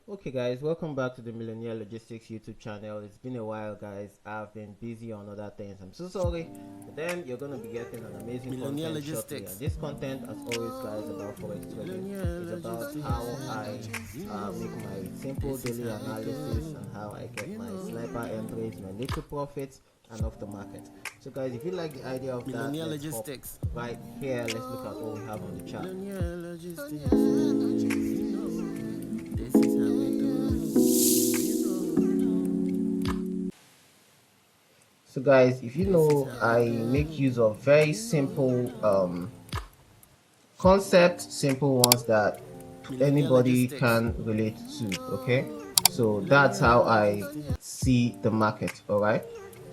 Okay guys, welcome back to the Millionaire Logistics YouTube channel. It's been a while guys, I've been busy on other things. I'm so sorry, but then you're going to be getting an amazing Millionaire content shortly. And Logistics. this content, as always guys, about Forex trading Millionaire is about Logistics. how I You know, make my simple this is daily how we analysis do. and how I get You my know, sniper entries, my little profits and off the market. So guys, if you like the idea of that, Millionaire let's hop Logistics. right here. Let's look at what we have on the chart. Millionaire Logistics. You know, this is how we do. So guys, if you This is know, how we I make do. use of very simple concept, simple ones that Millionaire anybody Logistics. can relate to. Okay, so that's Millionaire how I Logistics. see the market. All right,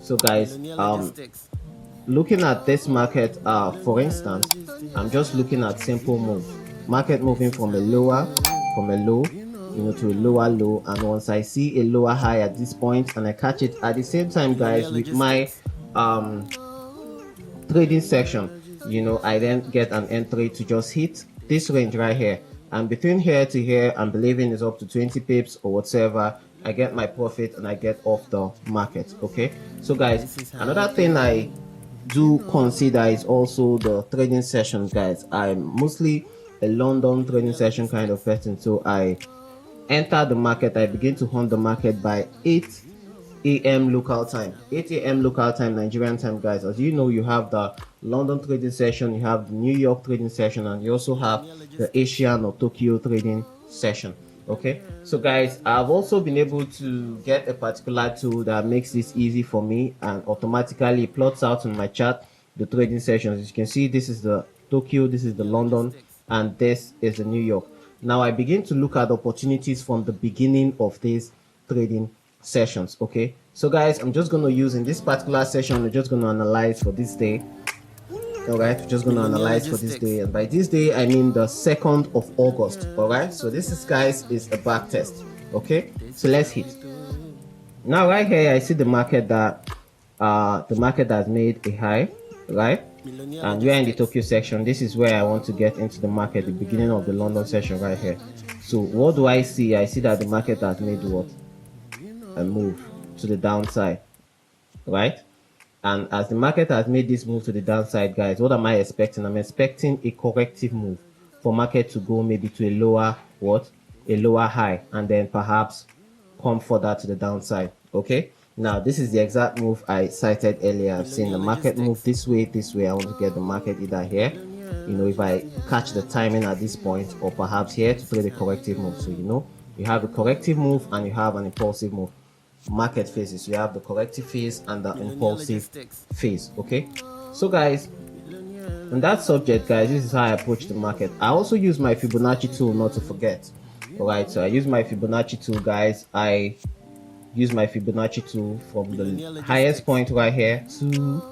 so guys, Millionaire Logistics. looking at this market, for Millionaire instance, I'm Logistics. just looking at You simple moves. know, Market this moving is from a how we lower, do. from a low, You to a lower low, and once I see a lower high at this point and I catch it at the same time, Millionaire guys, with my Logistics. um trading Millionaire section, I Logistics. then get an entry to just hit this range right here, and between here to here I'm believing is up to 20 pips or whatever. I get my profit and I get off the market. Okay, so guys, This is how we another thing I do. You do know, consider is also the trading session, guys. I'm mostly a London trading Millionaire session kind of Logistics. person, so I enter the market. I begin to hunt the market by 8 a.m. local This is time, how we 8 a.m. do. local time, Nigerian time, guys. As you know, you have the London trading session, you have the New York trading session, and you also have Millionaire the Logistics. Asian or Tokyo trading session. Okay, Millionaire so guys, I've Logistics. also been able to get a particular tool that makes this easy for me and automatically plots out on my chart the trading sessions. As you can see, this is the Tokyo, this is the Millionaire London, Logistics. and this is the New York. Now I begin to look at opportunities from the beginning of these trading sessions. Okay, so guys, I'm just going to use in this particular session, we're just going to analyze for this day. All right, we're just going to Millionaire analyze for this Logistics. day, and by this day I mean the 2nd of August. All right, so this is, guys, is a back test. Okay, This so is let's how we hit. do. Now right here I see the market has made a high, right? Millionaire And we're in the Logistics. Tokyo section. This is where I want to get into the market, the beginning Millionaire of the London session right Logistics. here. So what do You I know, see? I see that the this is market how has we made what? do. You A move know, to the downside, right? And as the market has made this move to the downside, guys, what am I expecting? I'm expecting a corrective move for market to go maybe to a lower what? A lower high, and then perhaps come further to the downside. Okay. Now this is the exact move I cited earlier. I've seen Millionaire the market move Logistics. this way, this way. I want to get the market either here, Millionaire if I catch the Logistics. timing at this point, or perhaps here to This trade is a how we corrective move. So do. you have a You corrective move and you know, have an impulsive move. Market phases, you have the corrective phase and the Millionaire impulsive Logistics. phase. Okay, so guys, Millionaire on that subject, guys, this is Logistics. how I approach the market. I also use my This is how Fibonacci we tool, not to do. forget. You All right, so I use my Fibonacci tool, guys. I use my Fibonacci tool from the Millionaire highest Logistics. point right here to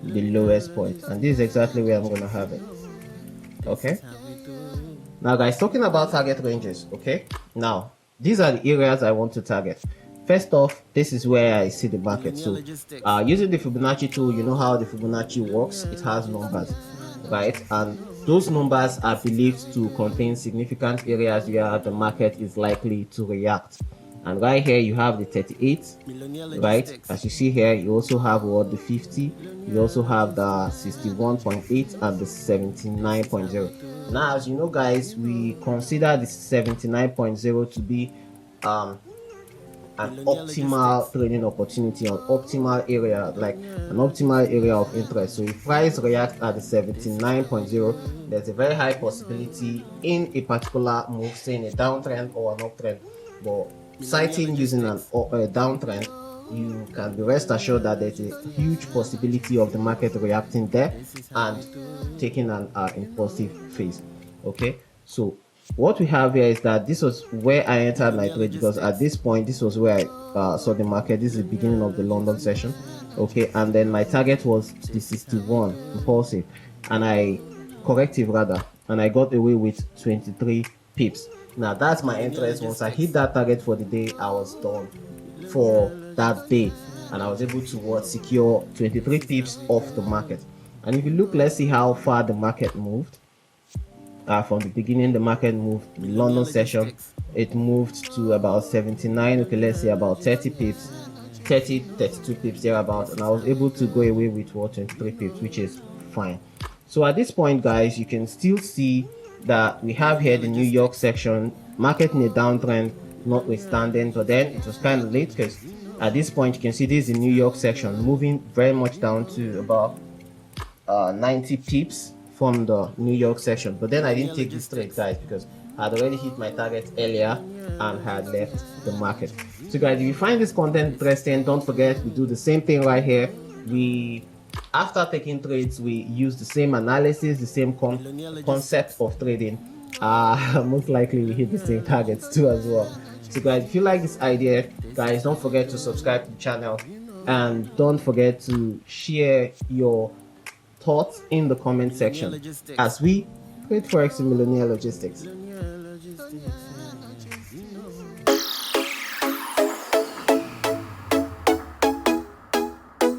the Millionaire lowest point, and this is Logistics. exactly where I'm gonna have You it. know, this is Okay, how we do. now guys, You talking about target know, ranges. Okay, now these are the areas I want to target. First off, this is where I see the market. Millionaire So Logistics. using the Fibonacci tool, you know how the Fibonacci works. It Millionaire has numbers, Logistics. right? And You those know, numbers are this is how believed we to contain do. significant areas You where the market is know, likely to react. And right here you have the 38, Millionaire right? Logistics. As you see here, you also have what, the 50, you Millionaire also have the Logistics. 61.8 and the This is how we 79.0. Now, as do. you know, guys, You we know, consider the 79.0 to be um an Millionaire optimal Logistics. trading opportunity, an optimal area, like Millionaire an optimal area of Logistics. interest. So if price reacts at the This is how we 79.0, do. there's a very high You possibility know, in a particular move, say in a downtrend or an uptrend. But Millionaire citing using an Logistics. a downtrend, you can be rest assured Millionaire that there's a huge possibility Logistics. of the market reacting there This is how we and do. taking an You impulsive phase. know, Okay, so what we have here is that this was where I entered my Millionaire trade, because at Logistics. this point this was where I saw the market. This is the beginning Millionaire of the London session. Logistics. Okay, and then my target was the This is how we 61 do. impulsive, and You I corrective rather, and I got away with 23 pips. Now that's my Millionaire interest. Once I hit Logistics. that target for the day, I was done Millionaire for that day, Logistics. and I was able to what, secure This 23 is how pips we off the do. market. And if you You look, let's see how far the know. market moved. From the beginning, the market moved, the Millionaire London session Logistics. it moved to about 79. Okay, let's say about 30 pips, 32 pips thereabout, and I was able to go away with what 23 pips, which is fine. So at this point, guys, you can still see that we have here the New York section, market in a downtrend notwithstanding, but then it was kind of late because at this point you can see this is the New York section moving very much down to about 90 pips from the New York section. But then I didn't take this trade, guys, because I had already hit my target earlier and had left the market. So guys, if you find this content interesting, don't forget we do the same thing right here. We, after taking trades, we use the same analysis, the same concept of trading. Most likely we hit the same targets too as well. So guys, if you like this idea, guys, don't forget to subscribe to the channel and don't forget to share your thoughts in the comment section as we trade forex in Millionaire Logistics.